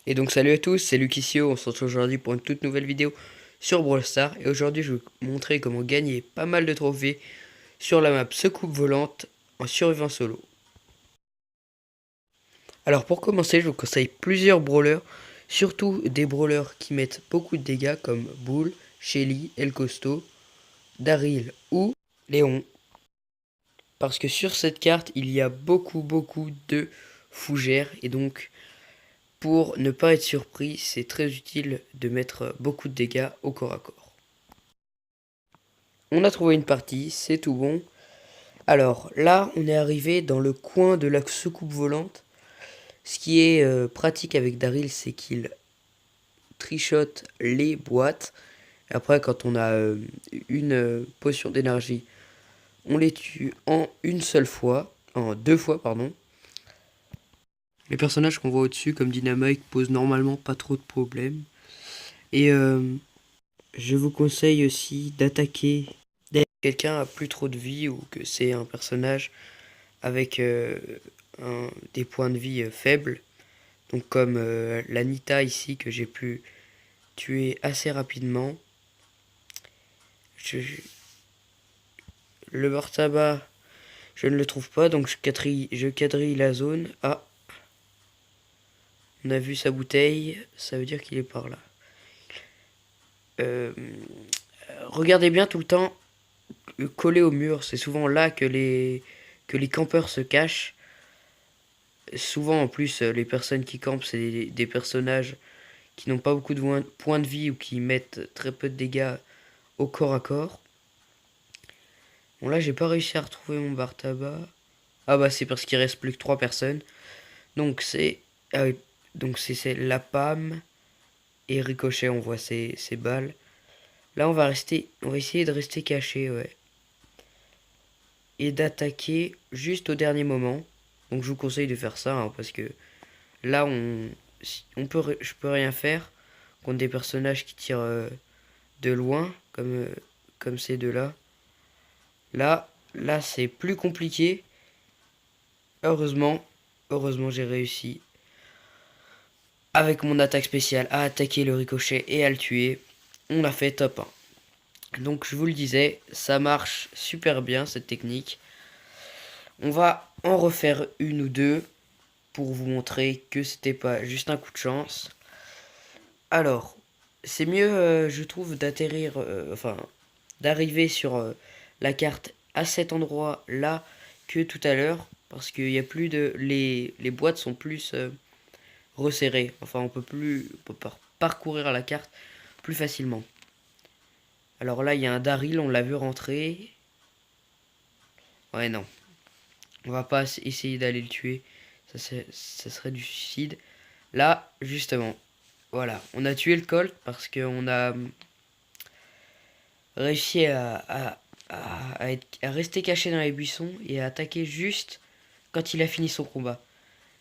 Et donc salut à tous, c'est Lucissio, on se retrouve aujourd'hui pour une toute nouvelle vidéo sur Brawl Stars. Et aujourd'hui je vais vous montrer comment gagner pas mal de trophées sur la map Secoupe Volante en survivant solo. Alors pour commencer, je vous conseille plusieurs brawlers, surtout des brawlers qui mettent beaucoup de dégâts comme Bull, Shelly, El Costo, Daryl ou Léon. Parce que sur cette carte, il y a beaucoup de fougères et donc pour ne pas être surpris, c'est très utile de mettre beaucoup de dégâts au corps à corps. On a trouvé une partie, c'est tout bon. Alors là, on est arrivé dans le coin de la secoupe volante. Ce qui est pratique avec Daryl, c'est qu'il trichote les boîtes. Après, quand on a une potion d'énergie, on les tue en deux fois, pardon. Les personnages qu'on voit au-dessus, comme Dynamite, posent normalement pas trop de problèmes. Et je vous conseille aussi d'attaquer dès que quelqu'un a plus trop de vie ou que c'est un personnage avec des points de vie faibles. Donc comme l'Anita ici que j'ai pu tuer assez rapidement. Le bar-tabac, je ne le trouve pas, donc je quadrille la zone. Ah, on a vu sa bouteille, ça veut dire qu'il est par là. Regardez bien tout le temps collé au mur, c'est souvent là que les campeurs se cachent. Souvent en plus, les personnes qui campent, c'est des personnages qui n'ont pas beaucoup de points de vie ou qui mettent très peu de dégâts au corps à corps. Bon là j'ai pas réussi à retrouver mon bar tabac. Ah bah c'est parce qu'il reste plus que 3 personnes. Donc c'est c'est la Pam et Ricochet, on voit ses balles. Là on va essayer de rester caché, ouais. Et d'attaquer juste au dernier moment. Donc je vous conseille de faire ça hein, parce que là je peux rien faire contre des personnages qui tirent de loin comme ces deux-là. Là c'est plus compliqué. Heureusement j'ai réussi avec mon attaque spéciale à attaquer le Ricochet et à le tuer. On a fait top 1. Donc je vous le disais, ça marche super bien cette technique. On va en refaire une ou deux pour vous montrer que c'était pas juste un coup de chance. Alors, c'est mieux je trouve d'atterrir, d'arriver sur la carte à cet endroit là que tout à l'heure. Parce qu'il y a plus de... Les boîtes sont plus resserrées. Enfin on peut parcourir la carte plus facilement. Alors là il y a un Daryl, on l'a vu rentrer. Ouais non. On va pas essayer d'aller le tuer. Ça serait du suicide. Là, justement. Voilà. On a tué le Colt parce qu'on a réussi à rester caché dans les buissons et à attaquer juste quand il a fini son combat.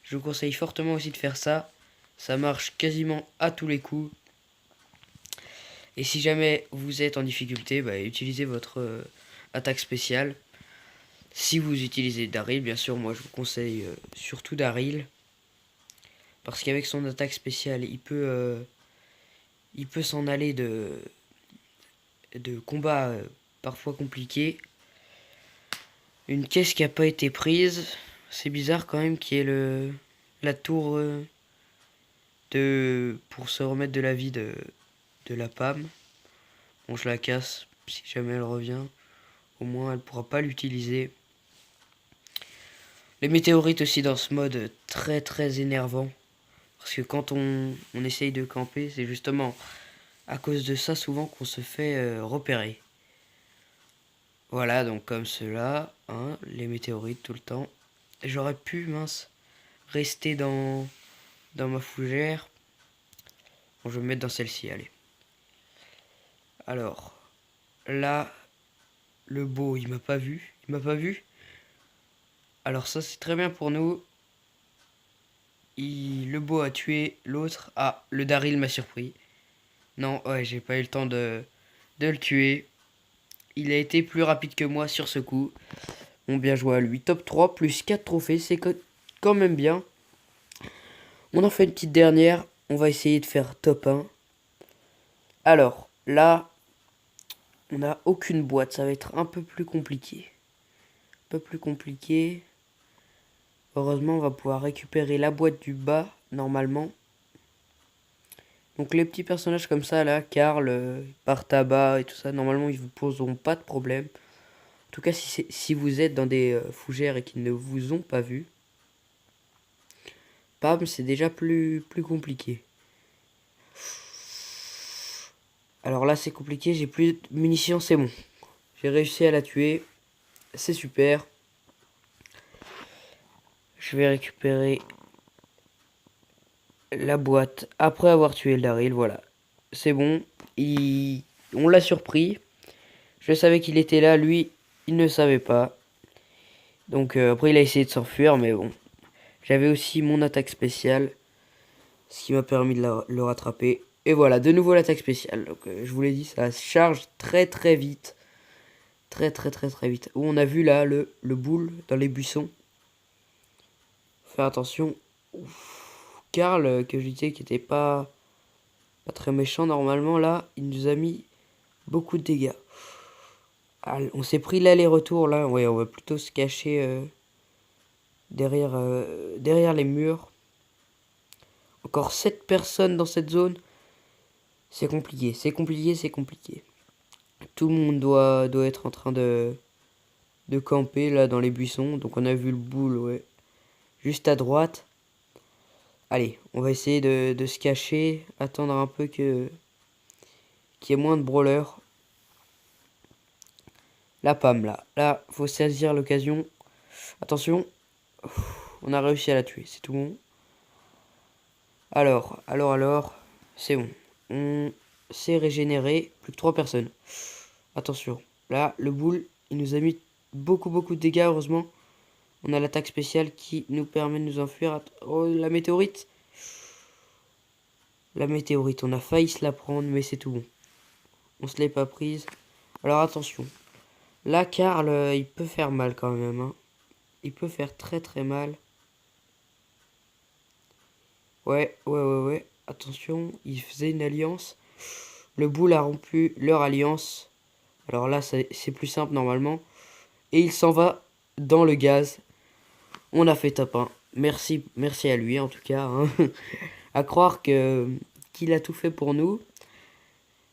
Je vous conseille fortement aussi de faire ça. Ça marche quasiment à tous les coups. Et si jamais vous êtes en difficulté, bah, utilisez votre attaque spéciale. Si vous utilisez Daryl, bien sûr, moi je vous conseille surtout Daryl. Parce qu'avec son attaque spéciale, il peut s'en aller de combats parfois compliqués. Une caisse qui n'a pas été prise. C'est bizarre quand même qu'il y ait la tour pour se remettre de la vie de la Pam. Bon, je la casse si jamais elle revient. Au moins, elle pourra pas l'utiliser. Les météorites aussi dans ce mode très énervant. Parce que quand on essaye de camper, c'est justement à cause de ça souvent qu'on se fait repérer. Voilà, donc comme cela, hein, les météorites tout le temps. J'aurais pu, mince, rester dans ma fougère. Bon, je vais me mettre dans celle-ci, allez. Alors, là, le beau, il m'a pas vu. Il m'a pas vu. Alors ça, c'est très bien pour nous. Le beau a tué l'autre. Ah, le Daryl m'a surpris. Non, ouais, j'ai pas eu le temps de le tuer. Il a été plus rapide que moi sur ce coup. Bon, bien joué à lui. Top 3 plus 4 trophées, c'est quand même bien. On en fait une petite dernière. On va essayer de faire top 1. Alors, là, on n'a aucune boîte. Ça va être un peu plus compliqué. Un peu plus compliqué. Heureusement, on va pouvoir récupérer la boîte du bas, normalement. Donc les petits personnages comme ça, là, Karl, par tabac et tout ça, normalement, ils vous poseront pas de problème. En tout cas, si vous êtes dans des fougères et qu'ils ne vous ont pas vu, bam, c'est déjà plus compliqué. Alors là, c'est compliqué, j'ai plus de munitions, c'est bon. J'ai réussi à la tuer, c'est super. Je vais récupérer la boîte après avoir tué le Daryl, voilà. C'est bon, on l'a surpris. Je savais qu'il était là, lui, il ne savait pas. Donc après, il a essayé de s'enfuir, mais bon. J'avais aussi mon attaque spéciale, ce qui m'a permis de le rattraper. Et voilà, de nouveau l'attaque spéciale. Donc je vous l'ai dit, ça se charge très vite. Très vite. Où on a vu là le boule dans les buissons. Faire attention. Karl, que je disais qui était pas très méchant normalement, là, il nous a mis beaucoup de dégâts. Ah, on s'est pris l'aller-retour là. Ouais, on va plutôt se cacher derrière les murs. Encore 7 personnes dans cette zone. C'est compliqué. Tout le monde doit être en train de camper là dans les buissons. Donc on a vu le boule, ouais. Juste à droite. Allez, on va essayer de se cacher. Attendre un peu qu'il y ait moins de brawlers. La Pam là. Là, faut saisir l'occasion. Attention. On a réussi à la tuer, c'est tout bon. Alors. C'est bon. On s'est régénéré. Plus que 3 personnes. Attention. Là, le boule, il nous a mis beaucoup de dégâts, heureusement. On a l'attaque spéciale qui nous permet de nous enfuir. Oh, la météorite. La météorite, on a failli se la prendre, mais c'est tout bon. On se l'est pas prise. Alors attention. Là, Karl, il peut faire mal quand même. Hein. Il peut faire très mal. Ouais. Attention, il faisait une alliance. Le boule a rompu leur alliance. Alors là, c'est plus simple normalement. Et il s'en va dans le gaz. On a fait top 1. Merci à lui en tout cas. Hein. À croire qu'il a tout fait pour nous.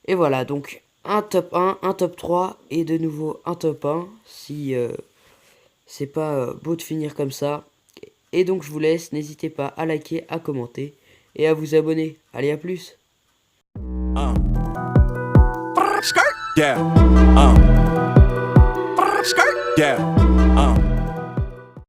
Et voilà, donc un top 1, un top 3 et de nouveau un top 1. Si c'est pas beau de finir comme ça. Et donc je vous laisse, n'hésitez pas à liker, à commenter et à vous abonner. Allez, à plus. Yeah.